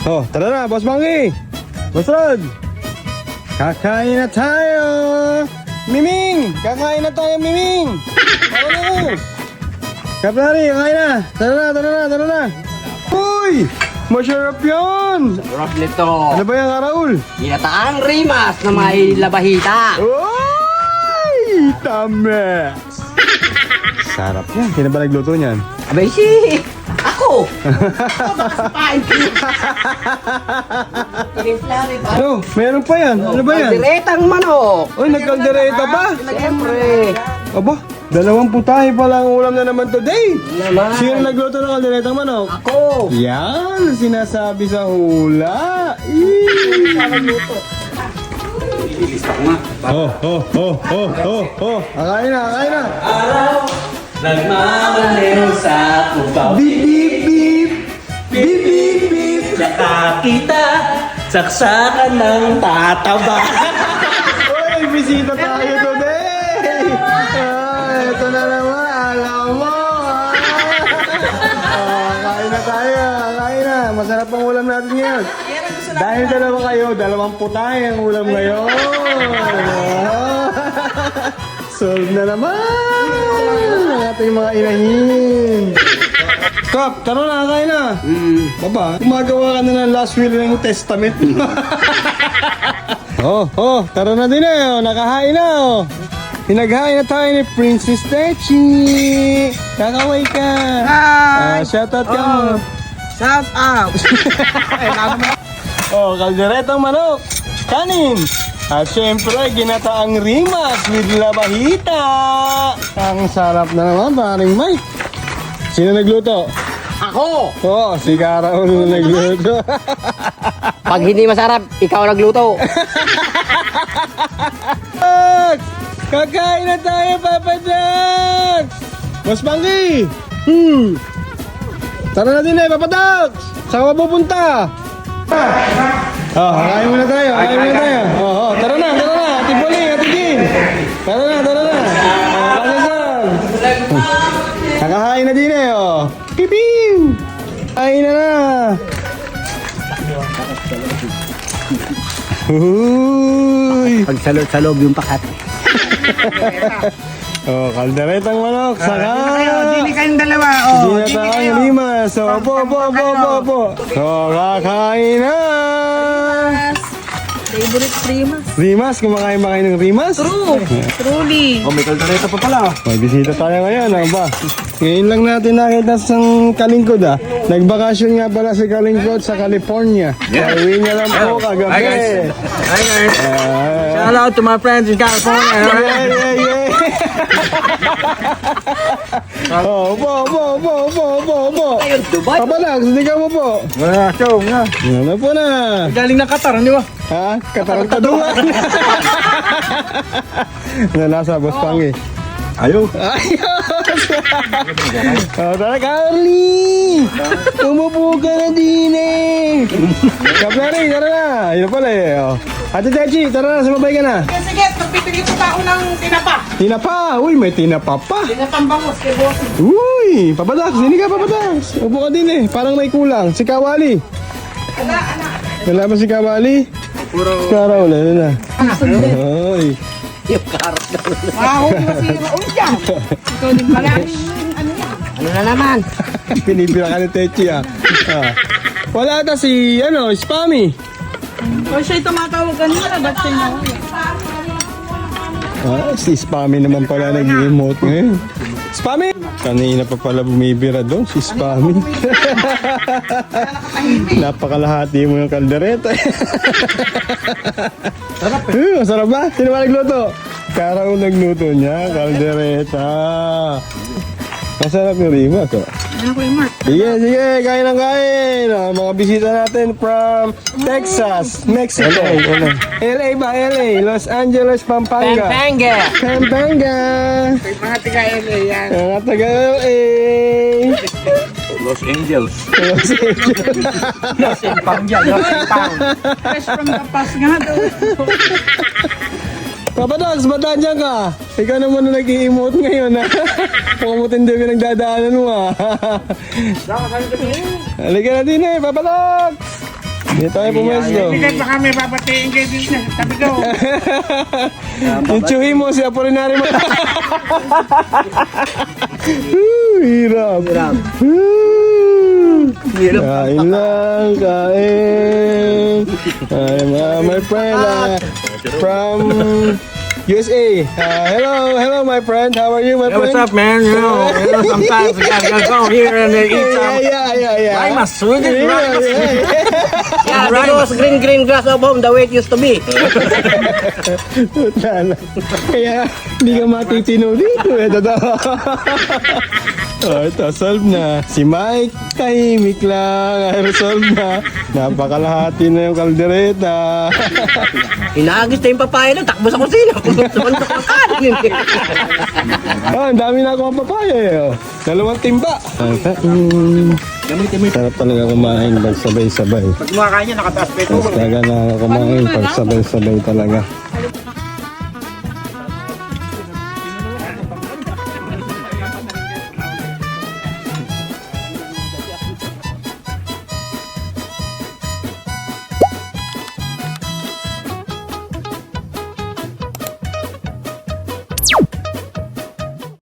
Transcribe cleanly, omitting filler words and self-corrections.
Oh, tara na, Boss Monkey. Boss Rod. Kakain na tayo. Miming, kakain na tayo, Miming. Tara na. Kaplari, kakain na. Tara na. Uy, masarap yan. Sarap nito. Ano ba yan, Raul? Ginataang rimas na may labahita. Uy, tames. Sarap yan. Sino ba nagluto niyan? Abay si... Ako! Ako baka sipain ko. Tinimplari ba? Ano? Meron pa yan. Ano ba yan? Kalderetang manok. Uy, nagkaldereta pa. Siyempre. Aba, 2 putahe pala ang ulam na naman today. Naman. Sino nagluto ng kalderetang manok? Ako. Yan, sinasabi sa hula. Akain na. Nagmamaliw sa tubaw. Beep, beep, beep. Beep, beep, beep. Saka kita, saksakan ng tataba. Uy, bisita tayo today. Ito na naman, alam mo. Kain na tayo, kain na. Masarap ang ulam natin ngayon. Dahil dalawa kayo, 2 putahe ang ulam ngayon. Solve na naman ang ating mga inahin. Kap, tara na, kain na. Baba, gumagawa ka na ng last will ng testament. Tara na din eh. Nakahain na. Pinaghain na tayo ni Princess Techi. Kakaway ka. Hi! Shoutout ka mo. Shout out! Kalderetang manok. Kanin. At syempre, ginataang rimas with labahita. Ang sarap na naman, paring Mike. Sino nagluto? Ako! Si Karaul na nagluto. Pag hindi masarap, ikaw nagluto. Kakain na tayo, Papa Dax! Mas Monkey! Tara na din eh, Papa Dax! Saan ka pupunta? Kakain muna tayo, tara na, Ate Boling, Ate Jean! Tara na! Pasasal! Kakahain na din eh, Pipiw! Kain na! Uy! Pagsalot sa loob yung pakat. Kalderetang manok, saka! Dili kayong dalawa. Ginataang limas. Opo. Kakain na! Favorite rimas. Rimas, kumakain ba kayo ng rimas? True. Truly. May kaldereta pa pala. May bisita tayo ngayon, ano ba? Ngayon lang natin nakita sa Kalingkod Nagbakasyon nga pala si Kalingkod sa California. Uwi niya lang po kagabi. Hi guys. Shout out to my friends in California. Yeah. Opo. Papalags, hindi ka mo po. Show nga. Ano po na? Galing na Qatar, di ba? Katarantadungan. Nasa Boss Pangi. Ayos. Tara, Carly! Umupo ka na din eh. Kaplari, tara na. Yun pala eh. Ate Techi, tara na, sumabay ka na. Sige, magpipigit pa ako ng tinapa. Tinapa! Uy, may tinapa pa. Tinapang bangus kay boss. Uy, Papadax, hindi ka Papadax. Upo ka din eh, parang may kulang. Si Kawali. Wala ba si Kawali? Kara, wala na. Uy. Yung karat na. Mahong masira. Dyan. Ikaw din pala. Ano yan? Ano na naman? Pinipira ka ni Techi Wala ata si, Spammy. O siya'y tumatawag kanina. Ba't siya nawala? Si Spammy naman pala nag-emote ngayon. Spammy! Kanina pa pala bumibira doon, si Spammy. Napakalahati mo yung kaldereta. Masarap ba? Sino ba nagluto? Karaw nagluto niya, kaldereta. Masarap yung rimas Ano ko yung Mark? Sige, kain ng kain. Mga bisita natin from Texas, Mexico. LA ba? LA, Los Angeles, Pampanga. Pampanga. Mga tiga-LA yan. Mga taga LA. Los Angels. Los Impang. Fresh from the past nga daw. Papa Dax, ba't nandiyan ka? Ikaw naman na nag-i-emote ngayon Pumamutin din yung nagdadaanan mo Halika na din Papa Dax! Hindi tayo pumesto. Hindi baka may babatiin kayo din sa tabi ko. Itsuhin mo si Apolinari mo. Hirap. Kain lang, kain. My friend from USA. Hello, my friend. How are you, my Hey, friend? what's up, man? You know, sometimes I gotta go here and eat some. Yeah. I must swing it right. Yeah, because green grass of home, the way it used to be. Kaya hindi ka matitino dito eh. Totoo. Oh, ito, solve na. Si Mike, tahimik lang. Resolve na. Napakalahati na yung kaldereta. Inaagis na yung papaya doon, takbo sa kusina. Kumandok ng kanin. Oh, ang dami na akong papaya eh. Oh. 2 timba. Sarap talaga kumain pag sabay-sabay. Pag kumakain niya, nakataas pa ito. Mas talaga nakakamain pag sabay-sabay talaga.